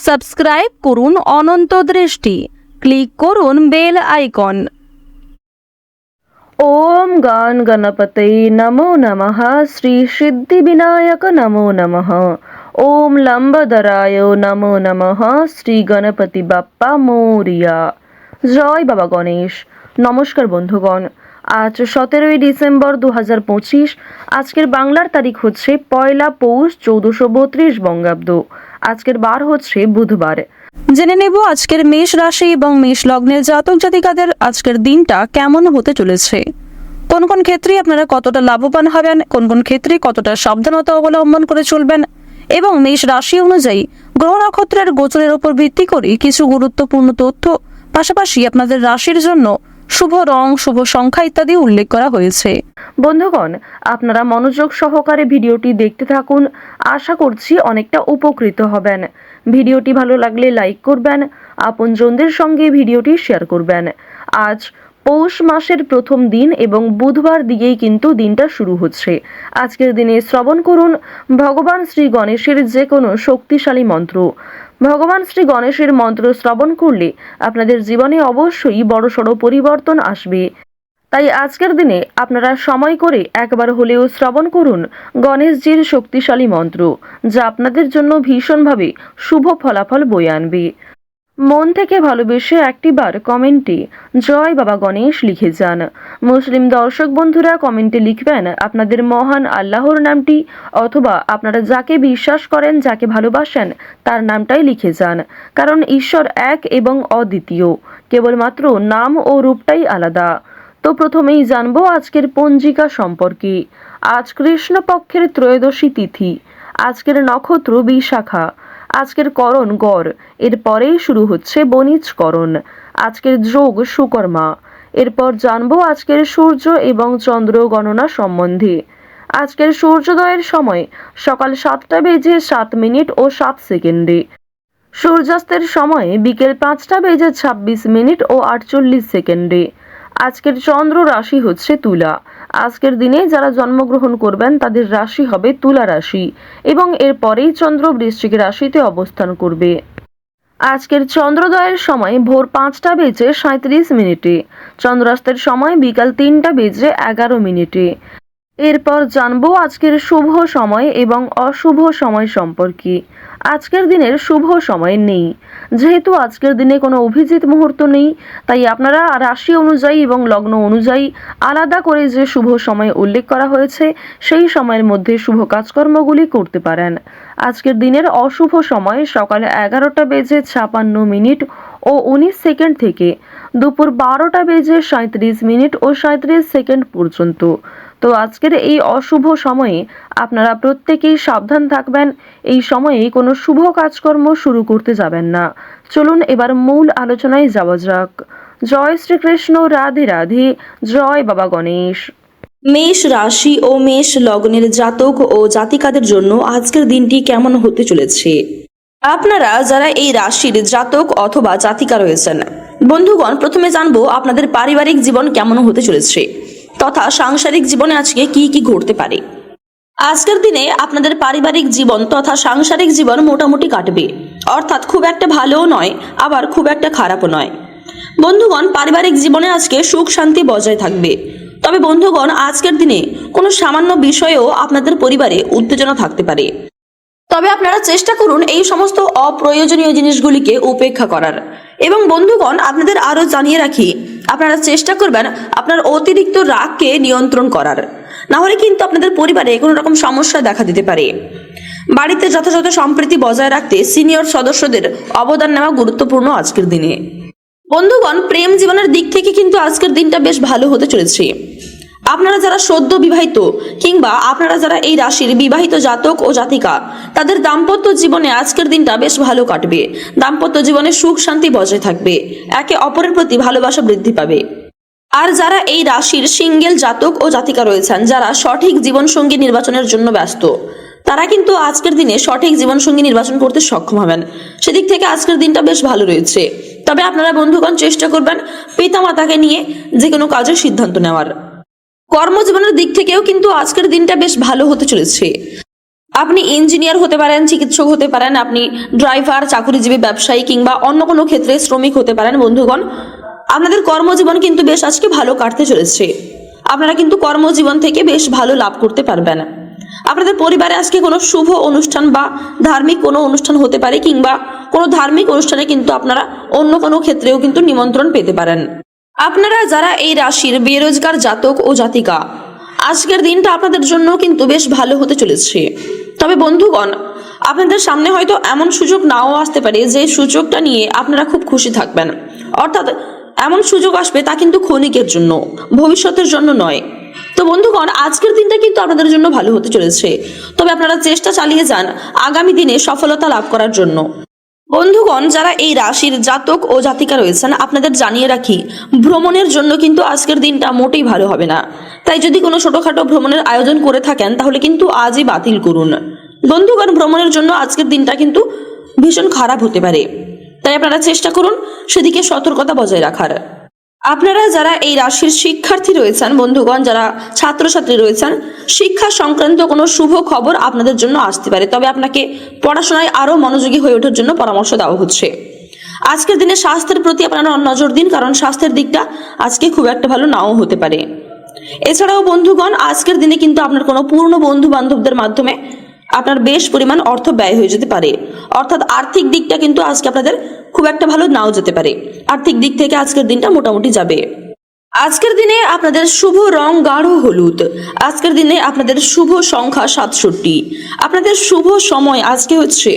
Subscribe করুন অনন্ত দৃষ্টি, click করুন বেল আইকন। ওম গণ গণপতে নমো নমঃ, শ্রী সিদ্ধি বিনায়ক নমো নমঃ। ওম লম্বদরায় নমো নমঃ, শ্রী গণপতি বাপ্পা মোরিয়া। জয় বাবা গণেশ। নমস্কার বন্ধুগণ, আজ 17ই ডিসেম্বর 2025। আজকের বাংলার তারিখ হচ্ছে 1 পৌষ 1432 বঙ্গাব্দ। আজকের বার হচ্ছে বুধবার। জেনে নেব আজকের মেষ রাশি এবং মেষ লগ্নের জাতক জাতিকাদের আজকের দিনটা কেমন হতে চলেছে। কোন কোন ক্ষেত্রে আপনারা কতটা লাভবান হবেন, কোন কোন ক্ষেত্রে কতটা সাবধানতা অবলম্বন করে চলবেন, এবং মেষ রাশি অনুযায়ী গ্রহ নক্ষত্রের গোচরের উপর ভিত্তি করে কিছু গুরুত্বপূর্ণ তথ্য, পাশাপাশি আপনাদের রাশির জন্য শুভ রং, শুভ সংখ্যা ইত্যাদি উল্লেখ করা হয়েছে। বন্ধুগণ, আপনারা মনোযোগ সহকারে ভিডিওটি দেখতে থাকুন। আশা করছি অনেকটা উপকৃত হবেন। ভিডিওটি ভালো লাগলে লাইক করবেন, আপনজনদের সঙ্গে ভিডিওটি শেয়ার করবেন। আজ পৌষ মাসের প্রথম দিন এবং বুধবার দিয়েই কিন্তু দিনটা শুরু হচ্ছে। আজকের দিনে শ্রবণ করুন ভগবান শ্রী গণেশের যে কোনো শক্তিশালী মন্ত্র। ভগবান শ্রী গণেশের মন্ত্র শ্রবণ করলে আপনাদের জীবনে অবশ্যই বড়সড় পরিবর্তন আসবে। তাই আজকের দিনে আপনারা সময় করে একবার হলেও শ্রবণ করুন গণেশজির শক্তিশালী মন্ত্র, যা আপনাদের জন্য ভীষণভাবে শুভ ফলাফল বয়ে আনবে। মন থেকে ভালোবেসে একটিবার কমেন্টে জয় বাবা গণেশ লিখে যান। মুসলিম দর্শক বন্ধুরা কমেন্টে লিখবেন আপনাদের মহান আল্লাহর নামটি, অথবা আপনারা যাকে বিশ্বাস করেন, যাকে ভালোবাসেন তার নামটাই লিখে যান। কারণ ঈশ্বর এক এবং অদ্বিতীয়, কেবলমাত্র নাম ও রূপটাই আলাদা। তো প্রথমেই জানবো আজকের পঞ্জিকা সম্পর্কে। আজ কৃষ্ণপক্ষের ত্রয়োদশী তিথি। আজকের নক্ষত্র বিশাখা। আজকের করণ গড়। এরপরেই শুরু হচ্ছে বণিজকরণ। আজকের যোগ সুকর্মা। এরপর জানবো আজকের সূর্য এবং চন্দ্র গণনা সম্বন্ধে। আজকের সূর্যোদয়ের সময় সকাল 7টা বেজে 7 মিনিট ও 7 সেকেন্ডে। সূর্যাস্তের সময় বিকেল 5টা বেজে 26 মিনিট ও 48 সেকেন্ডে। আজকের চন্দ্র রাশি হচ্ছে তুলা। আজকের দিনে যারা জন্মগ্রহণ করবেন তাদের রাশি হবে তুলা রাশি, এবং এরপরেই চন্দ্র বৃশ্চিক রাশিতে অবস্থান করবে। আজকের চন্দ্রোদয়ের সময় ভোর 5টা বেজে 37 মিনিটে। চন্দ্রাস্তের সময় বিকাল 3টা বেজে 11 মিনিটে। এরপর জানবো আজকের শুভ সময় এবং অশুভ সময় সম্পর্কে। আজকের দিনের শুভ সময় নেই। যেহেতু আজকের দিনে কোনো অভিজিৎ মুহূর্ত নেই, তাই আপনারা রাশি অনুযায়ী এবং লগ্ন অনুযায়ী আলাদা করে যে শুভ সময় উল্লেখ করা হয়েছে সেই সময়ের মধ্যে শুভ কাজকর্মগুলি করতে পারেন। আজকের দিনের অশুভ সময় সকাল 11টা বেজে 56 মিনিট ও 19 সেকেন্ড থেকে দুপুর 12টা বেজে 37 মিনিট ও 37 সেকেন্ড পর্যন্ত। তো আজকের এই অশুভ সময়ে আপনারা প্রত্যেকেই সাবধান থাকবেন। এই সময়ে কোনো শুভ কাজকর্ম শুরু করতে যাবেন না। চলুন এবার মূল আলোচনায় যাওয়া যাক। জয় শ্রীকৃষ্ণ, রাধে রাধে, জয় বাবা গণেশ। মেষ রাশি ও মেষ লগ্নের জাতক ও জাতিকাদের জন্য আজকের দিনটি কেমন হতে চলেছে। আপনারা যারা এই রাশির জাতক অথবা জাতিকা রয়েছেন, বন্ধুগণ, প্রথমে জানবো আপনাদের পারিবারিক জীবন কেমন হতে চলেছে, তথা সাংসারিক জীবনে আজকে কি কি ঘটতে পারে। আজকের দিনে আপনাদের পারিবারিক জীবন তথা সাংসারিক জীবন মোটামুটি কাটবে, অর্থাৎ খুব একটা ভালোও নয়, আবার খুব একটা খারাপও নয়। বন্ধুগণ, পারিবারিক জীবনে আজকে সুখ শান্তি বজায় থাকবে। তবে বন্ধুগণ, আজকের দিনে কোনো সামান্য বিষয়েও আপনাদের পরিবারে উত্তেজনা থাকতে পারে। তবে আপনারা চেষ্টা করুন এই সমস্ত অপ্রয়োজনীয় জিনিসগুলিকে উপেক্ষা করার। এবং বন্ধুগণ, আপনাদের আরও জানিয়ে রাখি, আপনারা চেষ্টা করবেন আপনার অতিরিক্ত রাগকে নিয়ন্ত্রণ করার, না হলে কিন্তু আপনাদের পরিবারে কোনো রকম সমস্যা দেখা দিতে পারে। বাড়িতে যথাযথ সম্প্রীতি বজায় রাখতে সিনিয়র সদস্যদের অবদান নেওয়া গুরুত্বপূর্ণ আজকের দিনে। বন্ধুগণ, প্রেম জীবনের দিক থেকে কিন্তু আজকের দিনটা বেশ ভালো হতে চলেছে। আপনারা যারা সদ্য বিবাহিত কিংবা আপনারা যারা এই রাশির বিবাহিত জাতক ও জাতিকা, তাদের দাম্পত্য জীবনে আজকের দিনটা বেশ ভালো কাটবে। দাম্পত্য জীবনে সুখ শান্তি বজায় থাকবে, একে অপরের প্রতি ভালোবাসা বৃদ্ধি পাবে। আর যারা এই রাশির সিঙ্গেল জাতক ও জাতিকা রয়েছেন, যারা সঠিক জীবনসঙ্গী নির্বাচনের জন্য ব্যস্ত, তারা কিন্তু আজকের দিনে সঠিক জীবনসঙ্গী নির্বাচন করতে সক্ষম হবেন। সেদিক থেকে আজকের দিনটা বেশ ভালো রয়েছে। তবে আপনারা বন্ধুগণ চেষ্টা করবেন পিতামাতাকে নিয়ে যে কোনো কাজের সিদ্ধান্ত নেওয়ার। কর্মজীবনের দিক থেকেও কিন্তু আজকের দিনটা বেশ ভালো হতে চলেছে। আপনি ইঞ্জিনিয়ার হতে পারেন, চিকিৎসক হতে পারেন, আপনি ড্রাইভার, চাকরিজীবী, ব্যবসায়ী কিংবা অন্য কোনো ক্ষেত্রে শ্রমিক হতে পারেন। বন্ধুগণ, আপনাদের কর্মজীবন কিন্তু বেশ আজকে ভালো কাটতে চলেছে। আপনারা কিন্তু কর্মজীবন থেকে বেশ ভালো লাভ করতে পারবেন। আপনাদের পরিবারে আজকে কোনো শুভ অনুষ্ঠান বা ধার্মিক কোনো অনুষ্ঠান হতে পারে, কিংবা কোনো ধার্মিক অনুষ্ঠানে কিন্তু আপনারা অন্য কোনো ক্ষেত্রেও কিন্তু নিমন্ত্রণ পেতে পারেন। আপনারা যারা এই রাশির বেরোজগার জাতক ও জাতিকা, আজকের দিনটা আপনাদের জন্য কিন্তু বেশ ভালো হতে চলেছে। তবে বন্ধুগণ, আপনাদের সামনে হয়তো এমন সুযোগ নাও আসতে পারে যে সুযোগটা নিয়ে আপনারা খুব খুশি থাকবেন। অর্থাৎ এমন সুযোগ আসবে তা কিন্তু ক্ষণিকের জন্য, ভবিষ্যতের জন্য নয়। তো বন্ধুগণ, আজকের দিনটা কিন্তু আপনাদের জন্য ভালো হতে চলেছে। তবে আপনারা চেষ্টা চালিয়ে যান আগামী দিনে সফলতা লাভ করার জন্য। বন্ধুগণ, যারা এই রাশির জাতক ও জাতিকা রয়েছেন, আপনাদের জানিয়ে রাখি, ভ্রমণের জন্য কিন্তু আজকের দিনটা মোটেই ভালো হবে না। তাই যদি কোনো ছোটখাটো ভ্রমণের আয়োজন করে থাকেন তাহলে কিন্তু আজই বাতিল করুন। বন্ধুগণ, ভ্রমণের জন্য আজকের দিনটা কিন্তু ভীষণ খারাপ হতে পারে। তাই আপনারা চেষ্টা করুন সেদিকে সতর্কতা বজায় রাখার। আপনারা যারা এই রাশির শিক্ষার্থী রয়েছেন, বন্ধুগণ, যারা ছাত্রছাত্রী রয়েছেন, শিক্ষা সংক্রান্ত কোনো শুভ খবর আপনাদের জন্য আসতে পারে। তবে আপনাকে পড়াশোনায় আরো মনোযোগী হয়ে ওঠার জন্য পরামর্শ দেওয়া হচ্ছে। আজকের দিনে স্বাস্থ্যের প্রতি আপনারা নজর দিন, কারণ স্বাস্থ্যের দিকটা আজকে খুব একটা ভালো নাও হতে পারে। এছাড়াও বন্ধুগণ, আজকের দিনে কিন্তু আপনার কোনো পূর্ণ বন্ধু বান্ধবদের মাধ্যমে আপনার বেশ পরিমাণ অর্থ ব্যয় হয়ে যেতে পারে। অর্থাৎ আর্থিক দিকটা কিন্তু আজকে আপনাদের খুব একটা ভালো নাও যেতে পারে। আর্থিক দিক থেকে আজকের দিনটা মোটামুটি যাবে। আজকের দিনে আপনাদের শুভ রং গাঢ় হলুদ। আজকের দিনে আপনাদের শুভ সংখ্যা 67। আপনাদের শুভ সময় আজকে হচ্ছে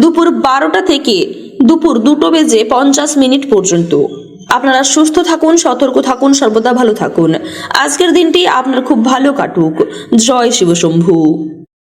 দুপুর 12টা থেকে দুপুর 2:50 পর্যন্ত। আপনারা সুস্থ থাকুন, সতর্ক থাকুন, সর্বদা ভালো থাকুন। আজকের দিনটি আপনার খুব ভালো কাটুক। জয় শিবশম্ভু।